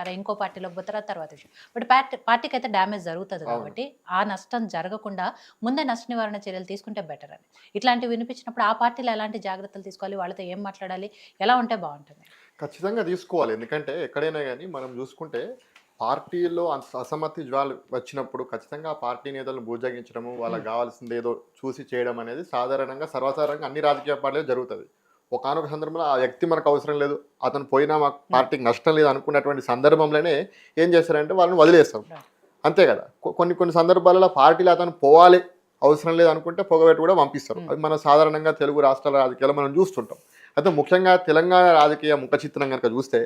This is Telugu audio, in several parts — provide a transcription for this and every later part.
ఉంటారా, ఇంకో పార్టీలోకి పోతారా తర్వాత విషయం. బట్ పార్టీకి అయితే డ్యామేజ్ జరుగుతుంది కాబట్టి ఆ నష్టం జరగకుండా ముందే నష్ట నివారణ చర్యలు తీసుకుంటే బెటర్ అని. ఇట్లాంటివి వినిపించినప్పుడు ఆ పార్టీలో ఎలాంటి జాగ్రత్తలు తీసుకోవాలి, వాళ్ళతో ఏం మాట్లాడాలి, ఎలా ఉంటే బాగుంటుంది? ఖచ్చితంగా తీసుకోవాలి. ఎందుకంటే ఎక్కడైనా గానీ మనం జూసుకుంటే పార్టీలో అసమ్మతి జ్వాలు వచ్చినప్పుడు ఖచ్చితంగా ఆ పార్టీ నేతలను బుజ్జగించడము, వాళ్ళకి గావాల్సిందేదో చూసి చేయడం అనేది సాధారణంగా సర్వసాధారణంగా అన్ని రాజకీయ పార్టీలో జరుగుతది. ఒకానొక సందర్భంలో ఆ వ్యక్తి మనకు అవసరం లేదు, అతను పోయినా మాకు పార్టీకి నష్టం లేదు అనుకున్నటువంటి సందర్భంలోనే ఏం చేస్తారంటే వాళ్ళని వదిలేస్తాం. అంతే కదా! కొన్ని కొన్ని సందర్భాలలో పార్టీలో అతను పోవాలి, అవసరం లేదు అనుకుంటే పొగబెట్టి కూడా పంపిస్తారు. అది మనం సాధారణంగా తెలుగు రాష్ట్రాల రాజకీయాల్లో మనం చూస్తుంటాం. అయితే ముఖ్యంగా తెలంగాణ రాజకీయ ముఖ చిత్రం కనుక చూస్తే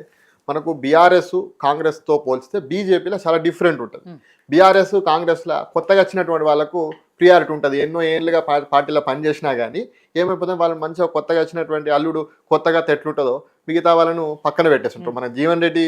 మనకు బీఆర్ఎస్ కాంగ్రెస్తో పోల్చితే బీజేపీలో చాలా డిఫరెంట్ ఉంటుంది. బీఆర్ఎస్ కాంగ్రెస్లో కొత్తగా వచ్చినటువంటి వాళ్ళకు ప్రియారిటీ ఉంటుంది. ఎన్నో ఏళ్ళుగా పార్టీలో పనిచేసినా కానీ ఏమైపోతుంది, వాళ్ళు మంచిగా కొత్తగా వచ్చినటువంటి అల్లుడు కొత్తగా ఎట్లుంటుందో మిగతా వాళ్ళను పక్కన పెట్టేస్తుంటారు. మన జీవన్ రెడ్డి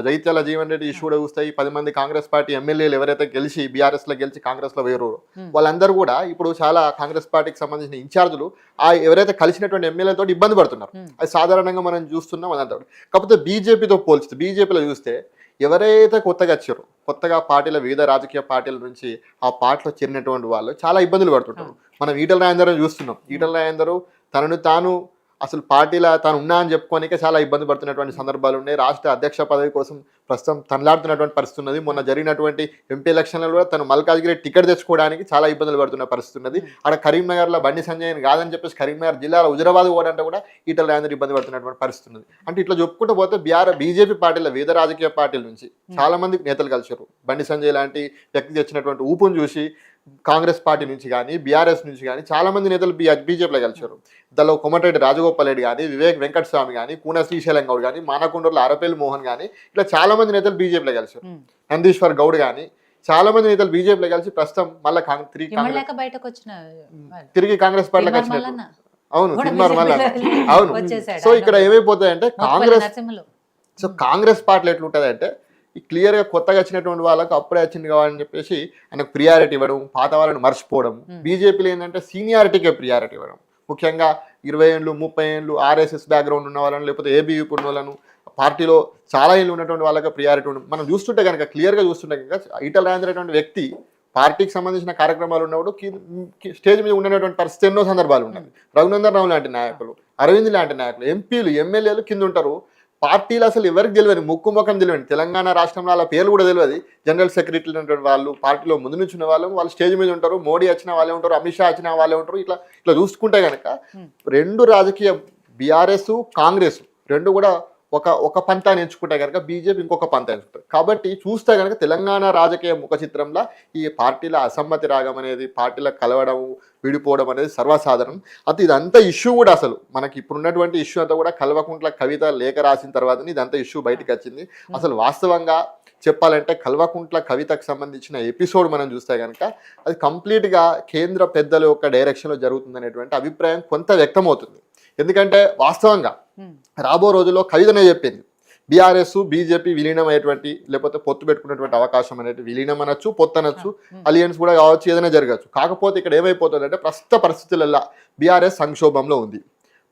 జైత్యాల జీవన్ రెడ్డి ఇష్యూ కూడా చూస్తే 10 మంది కాంగ్రెస్ పార్టీ ఎమ్మెల్యేలు ఎవరైతే గెలిచి బీఆర్ఎస్లో గెలిచి కాంగ్రెస్లో వేరు వాళ్ళందరూ కూడా ఇప్పుడు చాలా కాంగ్రెస్ పార్టీకి సంబంధించిన ఇన్ఛార్జులు ఆ ఎవరైతే కలిసినటువంటి ఎమ్మెల్యేలతో ఇబ్బంది పడుతున్నారు. అది సాధారణంగా మనం చూస్తున్నాం అదంతా. కాకపోతే బీజేపీతో పోల్చితే బీజేపీలో చూస్తే ఎవరైతే కొత్తగా వచ్చారో, కొత్తగా పార్టీల వివిధ రాజకీయ పార్టీల నుంచి ఆ పార్టీలో చేరినటువంటి వాళ్ళు చాలా ఇబ్బందులు పడుతుంటారు. మనం ఈటల రాజేందర్ చూస్తున్నాం. ఈటల రాజేందర్ తనను తాను అసలు పార్టీలో తాను ఉన్నా అని చెప్పుకోనికే చాలా ఇబ్బంది పడుతున్నటువంటి సందర్భాలు ఉన్నాయి. రాష్ట్ర అధ్యక్ష పదవి కోసం ప్రస్తుతం తనలాడుతున్నటువంటి పరిస్థితి ఉన్నది. మొన్న జరిగినటువంటి ఎంపీ ఎలక్షన్లలో కూడా తను మల్కాజ్గిరి టికెట్ తెచ్చుకోవడానికి చాలా ఇబ్బందులు పడుతున్న పరిస్థితి ఉన్నది. అక్కడ కరీంనగర్లో బండి సంజయ్ కాదని చెప్పేసి కరీంనగర్ జిల్లాలో హుజరాబాద్ పోవడంటే కూడా ఈటల రాజేందర్ ఇబ్బంది పడుతున్నటువంటి పరిస్థితి ఉన్నది. అంటే ఇట్లా చెప్పుకుంటూ పోతే బీజేపీ పార్టీల వివిధ రాజకీయ పార్టీల నుంచి చాలా మంది నేతలు కలిసారు. బండి సంజయ్ లాంటి వ్యక్తి తెచ్చినటువంటి ఊపును చూసి కాంగ్రెస్ పార్టీ నుంచి కానీ బీఆర్ఎస్ నుంచి కానీ చాలా మంది నేతలు బీజేపీలో కలిసారు. దానిలో కోమటిరెడ్డి రాజగోపాల్ రెడ్డి కానీ, వివేక్ వెంకటస్వామి కానీ, కూన శ్రీశైలం గౌడ్ కానీ, మానకొండూరులో అరపల్లి మోహన్ కానీ ఇట్లా చాలా మంది నేతలు బీజేపీలో కలిసారు. నందీశ్వర్ గౌడ్ కానీ చాలా మంది నేతలు బీజేపీలో కలిసి ప్రస్తుతం మళ్ళీ తిరిగి కాంగ్రెస్ పార్టీలోకి వచ్చినట్టు. అవును, తిన్నారు మళ్ళీ. అవును. సో ఇక్కడ ఏమైపోతాయంటే కాంగ్రెస్ పార్టీలో ఎట్లుంటుంది అంటే క్లియర్గా కొత్తగా వచ్చినటువంటి వాళ్ళకు అప్పుడే వచ్చింది కావాలని చెప్పేసి ఆయనకు ప్రియారిటీ ఇవ్వడం, పాత వాళ్ళని మర్చిపోవడం. బీజేపీలో ఏంటంటే సీనియారిటీకే ప్రియారిటీ ఇవ్వడం. ముఖ్యంగా 20 ఏళ్ళు 30 ఏళ్ళు ఆర్ఎస్ఎస్ బ్యాక్గ్రౌండ్ ఉన్న వాళ్ళని, లేకపోతే ఏబీవీపీ ఉన్న వాళ్ళను, పార్టీలో చాలా ఏళ్ళు ఉన్నటువంటి వాళ్ళకి ప్రియారిటీ ఉండదు. మనం చూస్తుంటే కనుక క్లియర్గా చూస్తుంటే కనుక ఈటల రాజేందర్ అనేటువంటి వ్యక్తి పార్టీకి సంబంధించిన కార్యక్రమాలు ఉన్నప్పుడు స్టేజ్ మీద ఉండేటువంటి పరిస్థితి ఎన్నో సందర్భాలు ఉన్నాయి. రఘునందన్ రావు లాంటి నాయకులు, అరవింద్ లాంటి నాయకులు, ఎంపీలు, ఎమ్మెల్యేలు కింద ఉంటారు. పార్టీలు అసలు ఎవరికి తెలియదు, ముక్కు ముఖం తెలియదు. తెలంగాణ రాష్ట్రంలో వాళ్ళ పేర్లు కూడా తెలియదు. జనరల్ సెక్రటరీలు ఉన్నటువంటి వాళ్ళు, పార్టీలో ముందు నుంచి ఉన్న వాళ్ళు స్టేజ్ మీద ఉంటారు. మోడీ వచ్చిన వాళ్ళే ఉంటారు, అమిత్ షా వచ్చిన వాళ్ళే ఉంటారు. ఇట్లా ఇట్లా చూసుకుంటే కనుక రెండు రాజకీయ బీఆర్ఎస్ కాంగ్రెస్ రెండు కూడా ఒక పంతాన్ని ఎంచుకుంటే కనుక బీజేపీ ఇంకొక పంత ఎంచుకుంటారు. కాబట్టి చూస్తే కనుక తెలంగాణ రాజకీయ ముఖ చిత్రంలో ఈ పార్టీల అసమ్మతి రాగం అనేది, పార్టీల కలవడం విడిపోవడం అనేది సర్వసాధారణం. అయితే ఇదంతా ఇష్యూ కూడా అసలు మనకి ఇప్పుడున్నటువంటి ఇష్యూ అంతా కూడా కల్వకుంట్ల కవిత లేఖ రాసిన తర్వాతనే ఇదంతా ఇష్యూ బయటకు వచ్చింది. అసలు వాస్తవంగా చెప్పాలంటే కల్వకుంట్ల కవితకు సంబంధించిన ఎపిసోడ్ మనం చూస్తే కనుక అది కంప్లీట్గా కేంద్ర పెద్దల యొక్క డైరెక్షన్లో జరుగుతుందనేటువంటి అభిప్రాయం కొంత వ్యక్తమవుతుంది. ఎందుకంటే వాస్తవంగా రాబో రోజుల్లో కవితనే చెప్పింది బీఆర్ఎస్ బీజేపీ విలీనం అయ్యేటువంటి, లేకపోతే పొత్తు పెట్టుకునేటువంటి అవకాశం అనేది, విలీనం అనొచ్చు, పొత్తు అనొచ్చు, అలియన్స్ కూడా కావచ్చు, ఏదైనా జరగచ్చు. కాకపోతే ఇక్కడ ఏమైపోతుందంటే ప్రస్తుత పరిస్థితులలో బీఆర్ఎస్ సంక్షోభంలో ఉంది.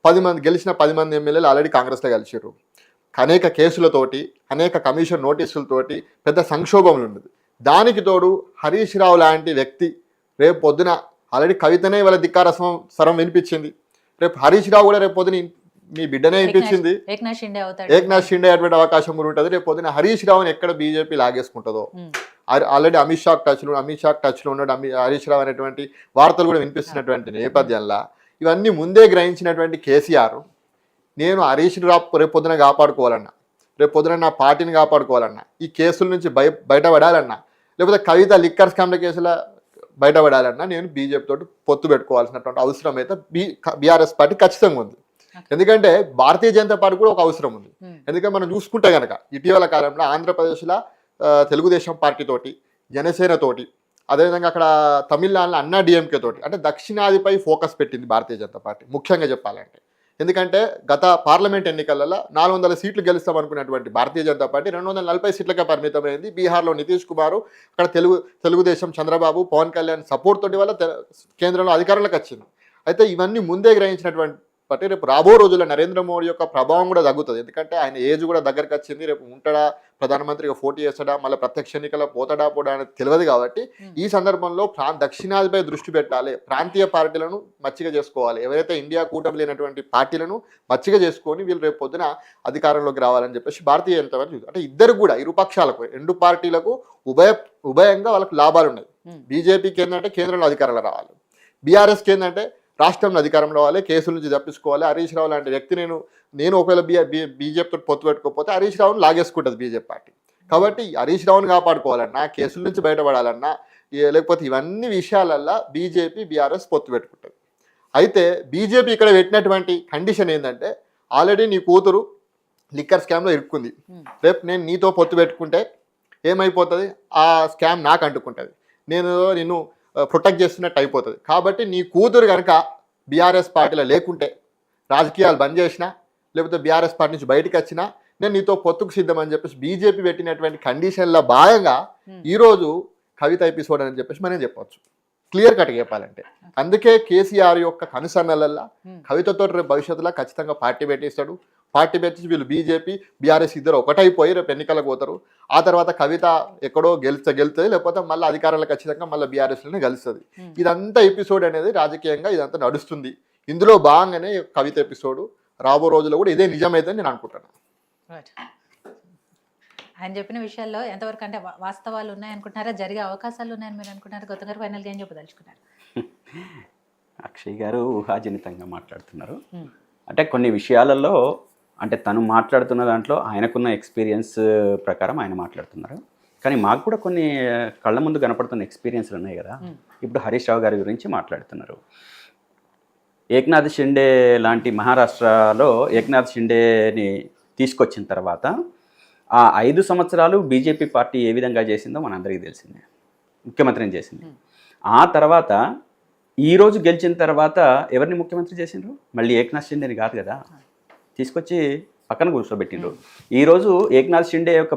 10 మంది గెలిచిన 10 మంది ఎమ్మెల్యేలు ఆల్రెడీ కాంగ్రెస్లో కలిసారు. అనేక కేసులతోటి, అనేక కమిషన్ నోటీసులతోటి పెద్ద సంక్షోభంలో ఉన్నది. దానికి తోడు హరీష్ రావు లాంటి వ్యక్తి రేపు పొద్దున ఆల్రెడీ కవితనే వాళ్ళ ధిక్కార స్వరం వినిపించింది. రేపు హరీష్ రావు కూడా రేపు పొద్దున మీ బిడ్డనే వినిపించింది, ఏక్నాథ్ షిండే అటువంటి అవకాశం కూడా ఉంటుంది. రేపు పొద్దున హరీష్ రావుని ఎక్కడ బీజేపీ లాగేసుకుంటుందో, ఆల్రెడీ అమిత్ షా టచ్లో ఉన్నాడు. హరీష్ రావు అనేటువంటి వార్తలు కూడా వినిపిస్తున్నటువంటి నేపథ్యంలో ఇవన్నీ ముందే గ్రహించినటువంటి కేసీఆర్, నేను హరీష్ రావు రేపు పొద్దున కాపాడుకోవాలన్నా, రేపు పొద్దున నా పార్టీని కాపాడుకోవాలన్నా, ఈ కేసుల నుంచి బయటపడాలన్నా, లేకపోతే కవిత లిక్కర్ స్కామ్ల కేసుల బయటపడాలన్నా నేను బీజేపీ తోటి పొత్తు పెట్టుకోవాల్సినటువంటి అవసరం అయితే బీఆర్ఎస్ పార్టీ ఖచ్చితంగా ఉంది. ఎందుకంటే భారతీయ జనతా పార్టీ కూడా ఒక అవసరం ఉంది. ఎందుకంటే మనం చూసుకుంటే కనుక ఇటీవల కాలంలో ఆంధ్రప్రదేశ్లో తెలుగుదేశం పార్టీ తోటి, జనసేన తోటి, అదేవిధంగా అక్కడ తమిళనాడులో అన్నా డిఎంకే తోటి, అంటే దక్షిణాదిపై ఫోకస్ పెట్టింది భారతీయ జనతా పార్టీ ముఖ్యంగా చెప్పాలంటే. ఎందుకంటే గత పార్లమెంట్ ఎన్నికలలో 400 సీట్లు గెలుస్తామనుకున్నటువంటి భారతీయ జనతా పార్టీ 240 సీట్లకే పరిమితమైంది. బీహార్లో నితీష్ కుమార్, అక్కడ తెలుగుదేశం చంద్రబాబు, పవన్ కళ్యాణ్ సపోర్ట్ తోటి వల్ల కేంద్రంలో అధికారంలోకి వచ్చింది. అయితే ఇవన్నీ ముందే గ్రహించినటువంటి పార్టీ. రేపు రాబో రోజుల్లో నరేంద్ర మోడీ యొక్క ప్రభావం కూడా తగ్గుతుంది. ఎందుకంటే ఆయన ఏజ్ కూడా దగ్గరకు వచ్చింది. రేపు ఉంటాడా, ప్రధానమంత్రిగా పోటీ చేస్తాడా, మళ్ళీ ప్రత్యక్ష ఎన్నికల్లో పోతాడా అనేది తెలియదు. కాబట్టి ఈ సందర్భంలో దక్షిణాదిపై దృష్టి పెట్టాలి. ప్రాంతీయ పార్టీలను మచ్చిక చేసుకోవాలి. ఎవరైతే ఇండియా కూటమి లేనటువంటి పార్టీలను మచ్చిక చేసుకొని వీళ్ళు రేపు పొద్దున అధికారంలోకి రావాలని చెప్పేసి భారతీయ జనతా పార్టీ అంటే ఇద్దరు కూడా ఇరుపక్షాలకు రెండు పార్టీలకు ఉభయంగా వాళ్ళకి లాభాలు ఉన్నాయి. బీజేపీకి ఏంటంటే కేంద్రంలో అధికారంలో రావాలి, బీఆర్ఎస్కి ఏంటంటే రాష్ట్రంలో అధికారంలో రావాలి, కేసుల నుంచి తప్పించుకోవాలి. హరీష్ రావు లాంటి వ్యక్తి నేను ఒకవేళ బీజేపీతో పొత్తు పెట్టుకోకపోతే హరీష్ రావును లాగేసుకుంటుంది బీజేపీ పార్టీ. కాబట్టి హరీష్ రావును కాపాడుకోవాలన్నా, కేసుల నుంచి బయటపడాలన్నా, లేకపోతే ఇవన్నీ విషయాలల్లో బీజేపీ బీఆర్ఎస్ పొత్తు పెట్టుకుంటుంది. అయితే బీజేపీ ఇక్కడ పెట్టినటువంటి కండిషన్ ఏంటంటే ఆల్రెడీ నీ కూతురు లిక్కర్ స్కామ్లో ఇరుక్కుంది. రేపు నేను నీతో పొత్తు పెట్టుకుంటే ఏమైపోతుంది, ఆ స్కామ్ నాకు అంటుకుంటుంది, నిన్ను ప్రొటెక్ట్ చేస్తున్నట్టు అయిపోతుంది. కాబట్టి నీ కూతురు కనుక బీఆర్ఎస్ పార్టీలో లేకుంటే, రాజకీయాలు బంద్ చేసినా, లేకపోతే బీఆర్ఎస్ పార్టీ నుంచి బయటకు వచ్చినా నేను నీతో పొత్తుకు సిద్ధం అని చెప్పేసి బీజేపీ పెట్టినటువంటి కండిషన్లో భాగంగా ఈరోజు కవిత ఎపిసోడ్ అని చెప్పేసి మనం చెప్పవచ్చు, క్లియర్ కట్గా చెప్పాలంటే. అందుకే కేసీఆర్ యొక్క కనుసన్నలల్లా కవితతో రేపు భవిష్యత్తులో ఖచ్చితంగా పార్టీ పెట్టిస్తాడు. పార్టీ పెట్టి వీళ్ళు బీజేపీ బీఆర్ఎస్ ఇద్దరు ఒకటైపోయి రేపు ఎన్నికలకు పోతారు. ఆ తర్వాత కవిత ఎక్కడో గెలుస్తుంది, లేకపోతే మళ్ళీ అధికారంలో ఖచ్చితంగా మళ్ళీ బీఆర్ఎస్లోనే గెలుస్తుంది. ఇదంతా ఎపిసోడ్ అనేది రాజకీయంగా ఇదంతా నడుస్తుంది. ఇందులో భాగంగానే కవిత ఎపిసోడ్ రాబో రోజుల్లో కూడా ఇదే నిజమైతే నేను అనుకుంటున్నాను. ఆయన చెప్పిన విషయాల్లో ఎంతవరకు అంటే వాస్తవాలు ఉన్నాయనుకుంటున్నారా, జరిగే అవకాశాలు ఉన్నాయని మీరు అనుకుంటున్నారు? గౌతమ్ గారు ఫైనల్గా ఏం చెప్పదలుచుకున్నారు? అక్షయ్ గారు ఊహాజనితంగా మాట్లాడుతున్నారు. అంటే కొన్ని విషయాలలో అంటే తను మాట్లాడుతున్న దాంట్లో ఆయనకున్న ఎక్స్పీరియన్స్ ప్రకారం ఆయన మాట్లాడుతున్నారు. కానీ మాకు కూడా కొన్ని కళ్ళ ముందు కనపడుతున్న ఎక్స్పీరియన్స్లు ఉన్నాయి కదా. ఇప్పుడు హరీష్ రావు గారి గురించి మాట్లాడుతున్నారు. ఏక్నాథ్ షిండే లాంటి మహారాష్ట్రలో ఏక్నాథ్ షిండేని తీసుకొచ్చిన తర్వాత ఆ 5 సంవత్సరాలు బీజేపీ పార్టీ ఏ విధంగా చేసిందో మనందరికీ తెలిసిందే, ముఖ్యమంత్రిని చేసింది. ఆ తర్వాత ఈరోజు గెలిచిన తర్వాత ఎవరిని ముఖ్యమంత్రి చేసిండ్రు? మళ్ళీ ఏక్నాథ్ షిండేని కాదు కదా, తీసుకొచ్చి పక్కన కూర్చోబెట్టిండ్రు. ఈరోజు ఏక్నాథ్ షిండే యొక్క